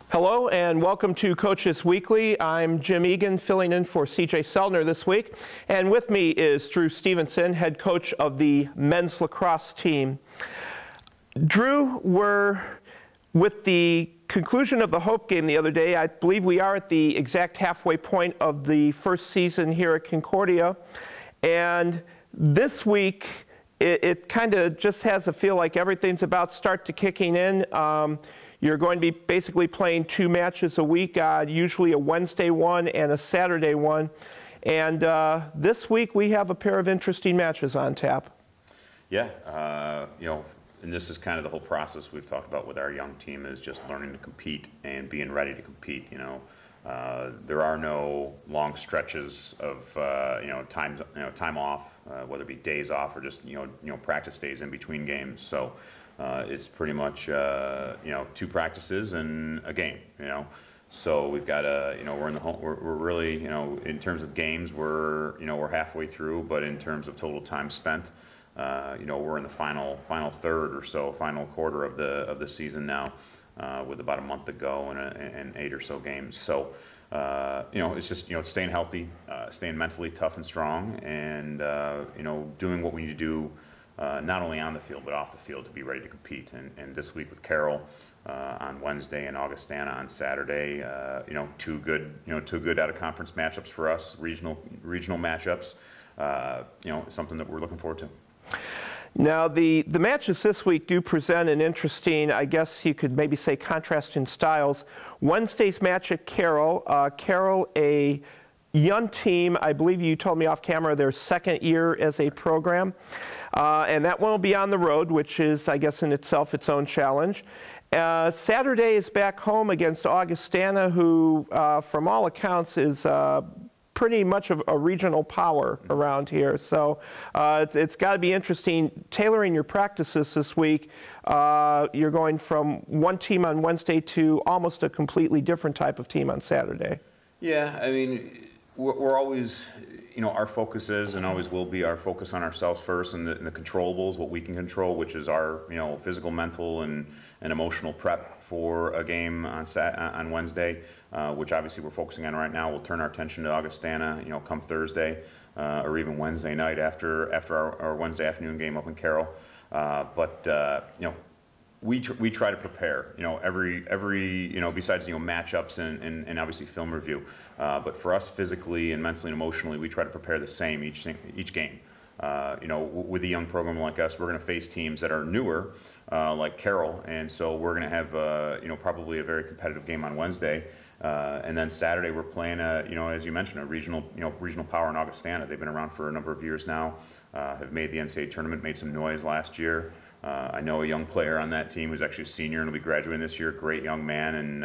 Hello and welcome to Coaches Weekly. I'm Jim Egan, filling in for CJ Selner this week. And with me is Drew Stevenson, head coach of the men's lacrosse team. Drew, we're with the conclusion of the Hope game the other day. I believe we are at the exact halfway point of the first season here at Concordia. And this week, it kind of just has a feel like everything's about start to kicking in. You're going to be basically playing 2 matches a week, usually a Wednesday one and a Saturday one. And this week we have a pair of interesting matches on tap. Yeah, and this is kind of the whole process we've talked about with our young team, is just learning to compete and being ready to compete. There are no long stretches of time off, whether it be days off or just practice days in between games. So it's pretty much 2 practices and a game. So we've got we're in the home. We're really in terms of games we're halfway through, but in terms of total time spent, we're in the final third or so, final quarter of the season now, with about a month to go and 8 or so games. So it's just staying healthy, staying mentally tough and strong, and doing what we need to do. Not only on the field but off the field to be ready to compete. And this week with Carroll on Wednesday and Augustana on Saturday, two good out of conference matchups for us, regional matchups. Something that we're looking forward to. Now the matches this week do present an interesting, I guess you could maybe say, contrast in styles. Wednesday's match at Carroll, a young team. I believe you told me off camera their second year as a program. And that one will be on the road, which is, I guess, in itself its own challenge. Saturday is back home against Augustana, who, from all accounts, is pretty much of a regional power around here. So it's got to be interesting tailoring your practices this week. You're going from one team on Wednesday to almost a completely different type of team on Saturday. Yeah, I mean, we're always, our focus is and always will be our focus on ourselves first, and the controllables, what we can control, which is our, physical, mental, and emotional prep for a game on Wednesday, which obviously we're focusing on right now. We'll turn our attention to Augustana, come Thursday, or even Wednesday night after our Wednesday afternoon game up in Carroll. We try to prepare, every besides matchups and obviously film review, but for us physically and mentally and emotionally, we try to prepare the same each game. With a young program like us, we're going to face teams that are newer, like Carroll, and so we're going to have probably a very competitive game on Wednesday, and then Saturday we're playing as you mentioned, a regional power in Augustana. They've been around for a number of years now, have made the NCAA tournament, made some noise last year. I know a young player on that team who's actually a senior and will be graduating this year. Great young man, and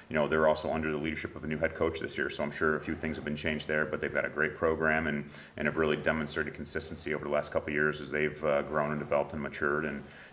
they're also under the leadership of a new head coach this year. So I'm sure a few things have been changed there, but they've got a great program and have really demonstrated consistency over the last couple of years as they've grown and developed and matured.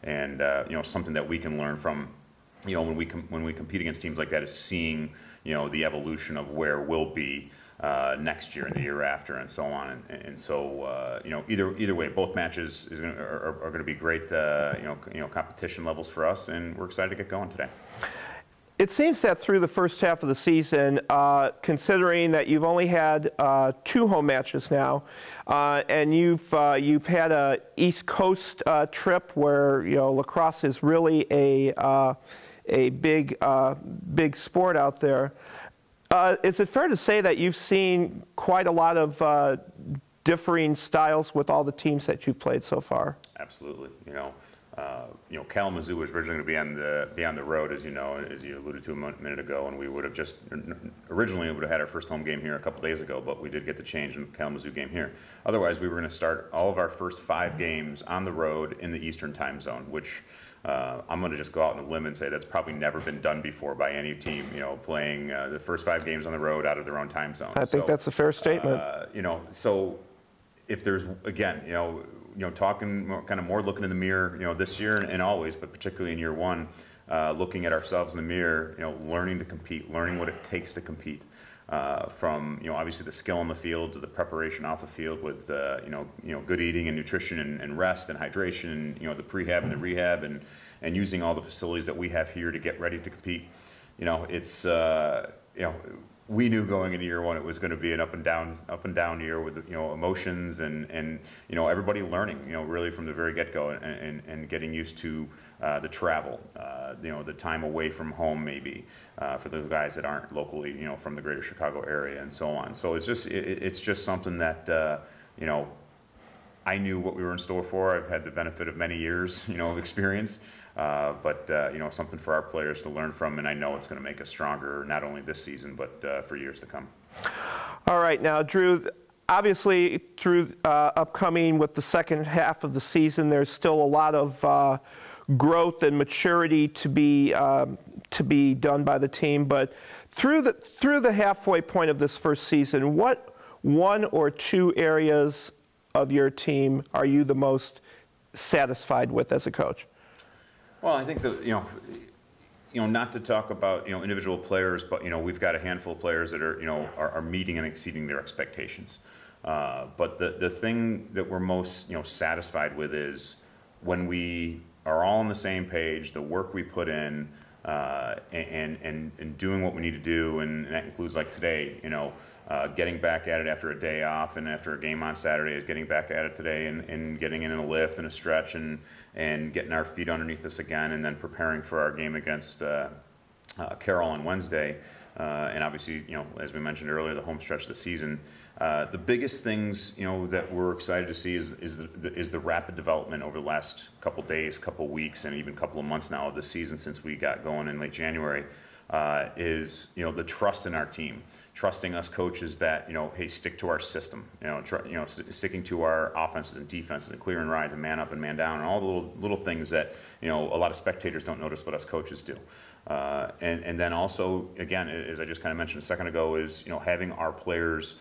And something that we can learn from, when we compete against teams like that, is seeing the evolution of where we'll be next year and the year after, and so on. And so either way, both matches are going to be great competition levels for us, and we're excited to get going today. It seems that through the first half of the season, considering that you've only had 2 home matches now, and you've had a East Coast trip where lacrosse is really a big sport out there. Is it fair to say that you've seen quite a lot of differing styles with all the teams that you've played so far? Absolutely. Kalamazoo was originally going to be on the road, as you alluded to a minute ago, and we would have originally had our first home game here a couple days ago, but we did get the change in the Kalamazoo game here. Otherwise, we were going to start all of our first 5 games on the road in the Eastern time zone, which I'm going to just go out on a limb and say that's probably never been done before by any team, playing the first 5 games on the road out of their own time zone. I think that's a fair statement. So if there's, again, talking more looking in the mirror, this year and always, but particularly in year one, looking at ourselves in the mirror, learning to compete, learning what it takes to compete. From obviously the skill on the field to the preparation off the field with good eating and nutrition and rest and hydration, and the prehab and the rehab and using all the facilities that we have here to get ready to compete. it's we knew going into year one it was going to be an up and down year with emotions and everybody learning really from the very get-go and getting used to the travel, the time away from home maybe for the guys that aren't locally from the greater Chicago area and so on. So it's just something that I knew what we were in store for. I've had the benefit of many years of experience. But something for our players to learn from, and I know it's going to make us stronger, not only this season, but for years to come. All right, now, Drew, obviously through upcoming with the second half of the season, there's still a lot of growth and maturity to be done by the team. But through the halfway point of this first season, what one or two areas of your team are you the most satisfied with as a coach? Well, I think that not to talk about individual players, but we've got a handful of players that are meeting and exceeding their expectations. But the thing that we're most satisfied with is when we are all on the same page, the work we put in, and doing what we need to do, and that includes like today, getting back at it after a day off and after a game on Saturday is getting back at it today and getting in a lift and a stretch and getting our feet underneath us again, and then preparing for our game against Carroll on Wednesday. And obviously, as we mentioned earlier, the home stretch of the season. The biggest things, that we're excited to see is the rapid development over the last couple days, couple weeks, and even couple of months now of the season since we got going in late January. Is the trust in our team, trusting us coaches that hey, stick to our system, sticking to our offenses and defenses and clearing rides and man up and man down and all the little things that a lot of spectators don't notice but us coaches do. And then also, again, as I just kind of mentioned a second ago, is having our players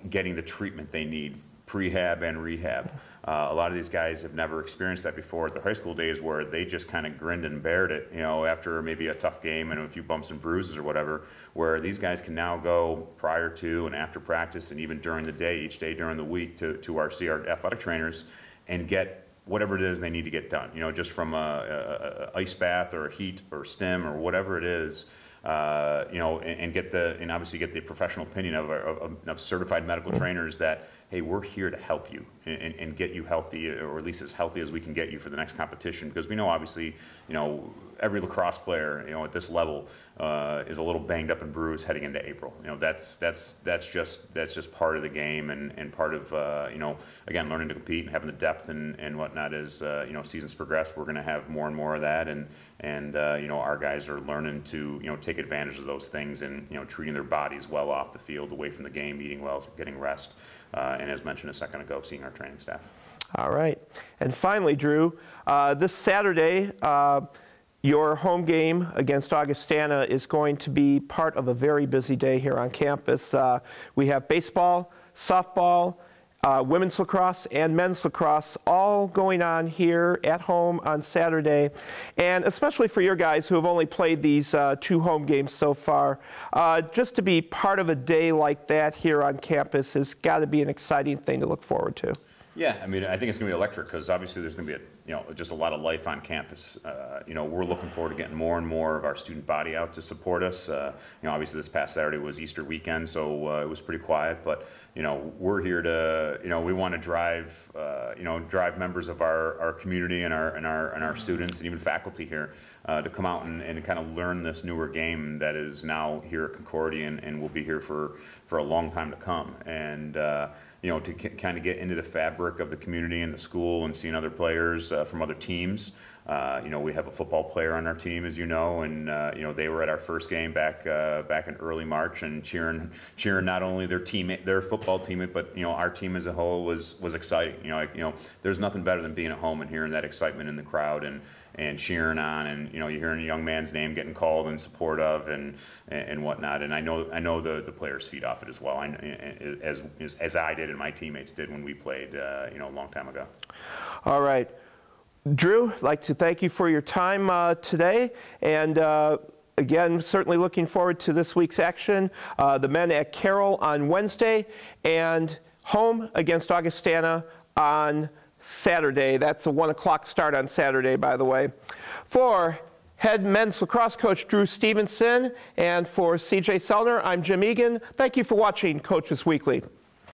getting the treatment they need, prehab and rehab. A lot of these guys have never experienced that before at their high school days, where they just kind of grinned and bared it, after maybe a tough game and a few bumps and bruises or whatever, where these guys can now go prior to and after practice and even during the day, each day during the week to our athletic trainers and get whatever it is they need to get done, just from a ice bath or a heat or stim or whatever it is. And obviously get the professional opinion of certified medical trainers that, hey, we're here to help you and get you healthy, or at least as healthy as we can get you for the next competition. Because we know, obviously, every lacrosse player, at this level, is a little banged up and bruised heading into April. That's just part of the game and part of again, learning to compete and having the depth and whatnot. As seasons progress, we're going to have more and more of that, and our guys are learning to take advantage of those things and treating their bodies well off the field, away from the game, eating well, getting rest, and as mentioned a second ago, seeing our training staff. All right, and finally, Drew, this Saturday, your home game against Augustana is going to be part of a very busy day here on campus. We have baseball, softball, women's lacrosse, and men's lacrosse all going on here at home on Saturday. And especially for your guys who have only played these two home games so far, just to be part of a day like that here on campus has got to be an exciting thing to look forward to. Yeah, I mean, I think it's going to be electric because obviously there's going to be just a lot of life on campus. We're looking forward to getting more and more of our student body out to support us. Obviously this past Saturday was Easter weekend, so it was pretty quiet. But we're here to we want to drive drive members of our community and our students and even faculty here to come out and kind of learn this newer game that is now here at Concordia and will be here for a long time to come. And to kind of get into the fabric of the community and the school and seeing other players from other teams. We have a football player on our team, as you know, and they were at our first game back in early March and cheering not only their football teammate, but our team as a whole was exciting. There's nothing better than being at home and hearing that excitement in the crowd and cheering on, and you're hearing a young man's name getting called in support of and whatnot. And I know the players feed off it as well, as I did and my teammates did when we played a long time ago. All right. Drew, I'd like to thank you for your time today, and again, certainly looking forward to this week's action. The men at Carroll on Wednesday and home against Augustana on Saturday. That's a 1 o'clock start on Saturday, by the way. For Head men's lacrosse coach Drew Stevenson, and for CJ Sellner, I'm Jim Egan. Thank you for watching Coaches Weekly.